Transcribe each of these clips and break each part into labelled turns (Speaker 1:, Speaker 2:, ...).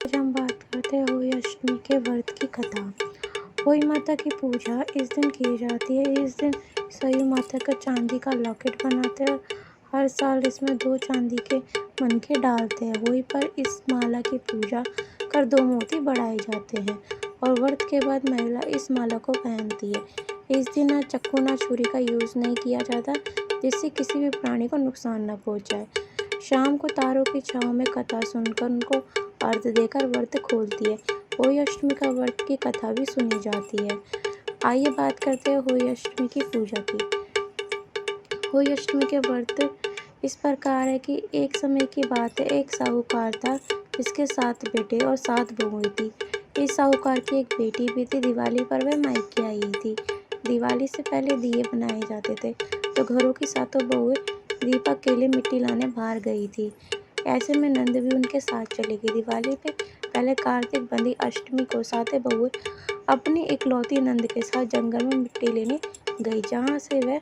Speaker 1: आज हम बात करते हैं होली अष्टमी के व्रत की कथा। होली माता की पूजा इस दिन की जाती है। इस दिन सरयू माता का चांदी का लॉकेट बनाते हैं। हर साल इसमें 2 चांदी के मनके डालते हैं। होली पर इस माला की पूजा कर 2 मोती बढ़ाए जाते हैं और व्रत के बाद महिला इस माला को पहनती है। इस दिन ना चाकू ना छुरी का यूज़ नहीं किया जाता, जिससे किसी भी प्राणी को नुकसान न पहुँचाए। शाम को तारों की छाँव में कथा सुनकर उनको अर्घ्य देकर व्रत खोलती है। होली अष्टमी का व्रत की कथा भी सुनी जाती है। आइए बात करते हैं होली अष्टमी की पूजा की। होली अष्टमी के व्रत इस प्रकार है कि एक समय की बात है, एक साहूकार था जिसके 7 बेटे और 7 बहुएं थी। इस साहूकार की एक बेटी भी थी। दिवाली पर वह मायके आई थी। दिवाली से पहले दिए बनाए जाते थे, तो घरों की 7 बहुएं दीपक के लिए मिट्टी लाने बाहर गई थी। ऐसे में नंद भी उनके साथ चली गई। दिवाली पे पहले कार्तिक बंदी अष्टमी को 7 बहुएं अपनी इकलौती नंद के साथ जंगल में मिट्टी लेने गई। जहाँ से वह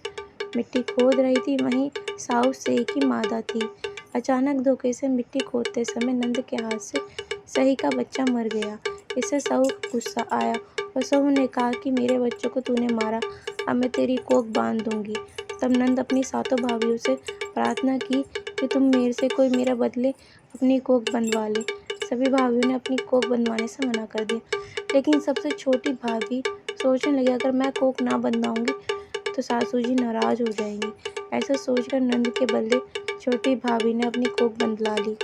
Speaker 1: मिट्टी खोद रही थी, वहीं साहू सही की मादा थी। अचानक धोखे से मिट्टी खोदते समय नंद के हाथ से सही का बच्चा मर गया। इससे साहू को गुस्सा आया और साहू ने कहा कि मेरे बच्चों को तूने मारा, अब मैं तेरी कोख बांध दूंगी। तब नंद अपनी 7 भाभियों से प्रार्थना की कि तुम मेरे से कोई मेरा बदले अपनी कोख बनवा ले। सभी भाभियों ने अपनी कोख बनवाने से मना कर दिया, लेकिन सबसे छोटी भाभी सोचने लगी अगर मैं कोख ना बनवाऊंगी तो सासू जी नाराज हो जाएंगी। ऐसा सोचकर नंद के बदले छोटी भाभी ने अपनी कोख बंधवा ली।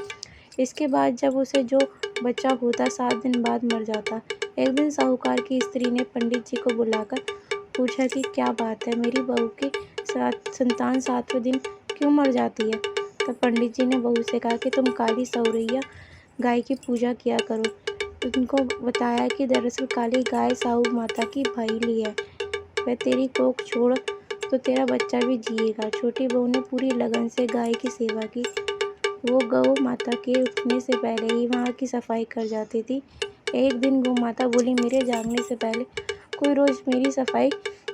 Speaker 1: इसके बाद जब उसे जो बच्चा होता 7 दिन बाद मर जाता। एक दिन साहूकार की स्त्री ने पंडित जी को बुलाकर पूछा कि क्या बात है, मेरी बहू की संतान 7वें दिन क्यों मर जाती है। तब पंडित जी ने बहू से कहा कि तुम काली सौरैया गाय की पूजा किया करो। उनको बताया कि दरअसल काली गाय साहू माता की भैली है, वह तेरी कोख छोड़ तो तेरा बच्चा भी जिएगा। छोटी बहू ने पूरी लगन से गाय की सेवा की। वो गौ माता के उठने से पहले ही वहाँ की सफाई कर जाती थी। एक दिन गौ माता बोली, मेरे जागने से पहले कोई रोज़ मेरी सफाई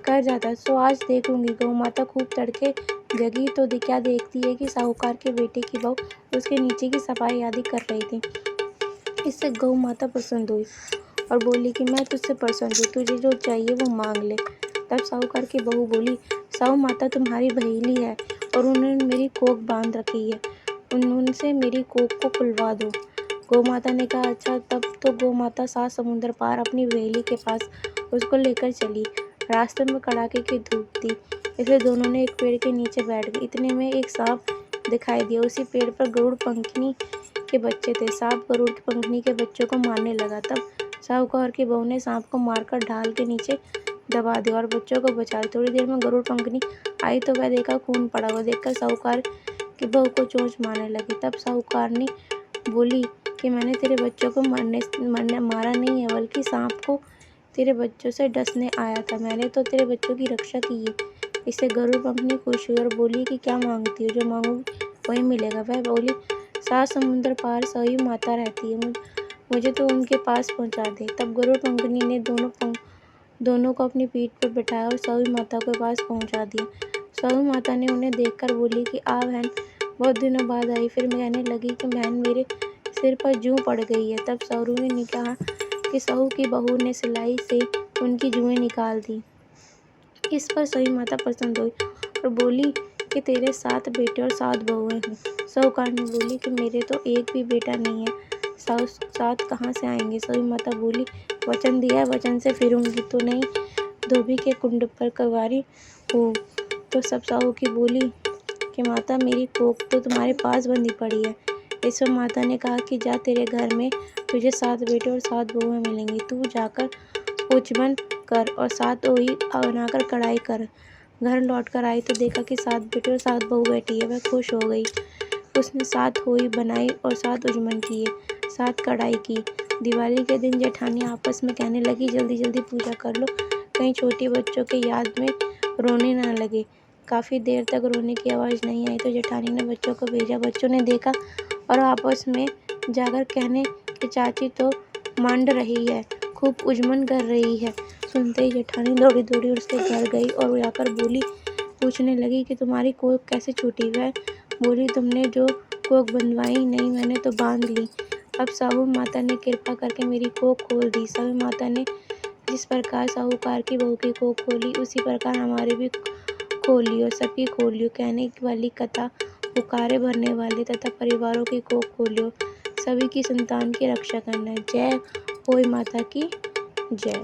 Speaker 1: कर जाता, सो आज देखूंगी। गौ माता खूब तड़के जगी तो क्या देखती है कि साहूकार के बेटे की बहू उसके नीचे की सफाई आदि कर रही थी। इससे गौ माता प्रसन्न हुई और बोली कि मैं तुझसे प्रसन्न हूँ, तुझे जो चाहिए वो मांग ले। तब साहूकार की बहू बोली, साहू माता तुम्हारी बहेली है और उन्होंने मेरी कोख बांध रखी है, उनसे मेरी कोख को खुलवा दो। गौ माता ने कहा, अच्छा। तब तो गौ माता 7 समुद्र पार अपनी बहेली के पास उसको लेकर चली। रास्ते में कड़ाके की धूप थी, इसलिए दोनों ने एक पेड़ के नीचे बैठ गए। इतने में एक सांप दिखाई दिया। उसी पेड़ पर गरुड़ पंखनी के बच्चे थे। सांप गरुड़ पंखनी के बच्चों को मारने लगा। तब साहूकार की बहू ने सांप को मारकर ढाल के नीचे दबा दिया और बच्चों को बचा लिया। थोड़ी देर में गरुड़ पंखनी आई तो वह देखा खून पड़ा हुआ। देखकर साहूकार की बहू को चोंच मारने लगी। तब साहूकारनी बोली कि मैंने तेरे बच्चों को मारा नहीं है, बल्कि सांप को तेरे बच्चों से डसने आया था। मैंने तो तेरे बच्चों की रक्षा की है। इससे गरुड़ पंखनी खुश हुई और बोली कि क्या मांगती हो, जो मांगोगी वही मिलेगा। वह बोली, 7 समुद्र पार सरयू माता रहती है, मुझे तो उनके पास पहुंचा दे। तब गरुड़ पंखनी ने दोनों को अपनी पीठ पर बिठाया और सरयू माता के पास पहुंचा दिया। सरयू माता ने उन्हें देखकर बोली कि आ बहन, बहुत दिनों बाद आई। फिर कहने लगी कि बहन मेरे सिर पर जूं पड़ गई है। तब सरयू ने कहा कि साहू की बहू ने सिलाई से उनकी जुएं निकाल दी। इस पर सरयू माता प्रसन्न हुई और बोली कि तेरे 7 बेटे और 7 बहुएं हैं। साहूकार ने बोली कि मेरे तो एक भी बेटा नहीं है, 7 कहाँ से आएंगे। सरयू माता बोली, वचन दिया है, वचन से फिरूंगी तो नहीं। धोबी के कुंड पर कवारी हूँ। तो सब साहू की बोली कि माता मेरी कोख तो तुम्हारे पास बंधी पड़ी है। इस पर माता ने कहा कि जा, तेरे घर में तुझे 7 बेटे और 7 बहुएं मिलेंगी। तू जाकर उचबन कर और 7 ओही बनाकर कढ़ाई कर। घर लौट कर आई तो देखा कि 7 बेटे और 7 बहू बैठी है। वह खुश हो गई। उसने 7 होई बनाई और 7 उजमन किए, 7 कढ़ाई की। दिवाली के दिन जेठानी आपस में कहने लगी, जल्दी जल्दी पूजा कर लो, कहीं छोटी बच्चों के याद में रोने ना लगे। काफ़ी देर तक रोने की आवाज़ नहीं आई तो जेठानी ने बच्चों को भेजा। बच्चों ने देखा और आपस में जाकर कहने कि चाची तो मांड रही है, खूब उजमन कर रही है। सुनते ही जेठानी दौड़ी दौड़ी उसके घर गई और जाकर पूछने लगी कि तुम्हारी कोख कैसे छूटी। वह बोली, तुमने जो कोख बंधवाई नहीं, मैंने तो बांध ली। अब साहू माता ने कृपा करके मेरी कोख खोल दी। साहू माता ने जिस प्रकार साहूकार की बहू की कोख खोली, उसी प्रकार हमारी भी खोलियो, सबकी खोलियो। कहने वाली कथा पुकारे भरने वाले तथा परिवारों की कोख खोलियो, सभी की संतान की रक्षा करना। जय होय माता की जय।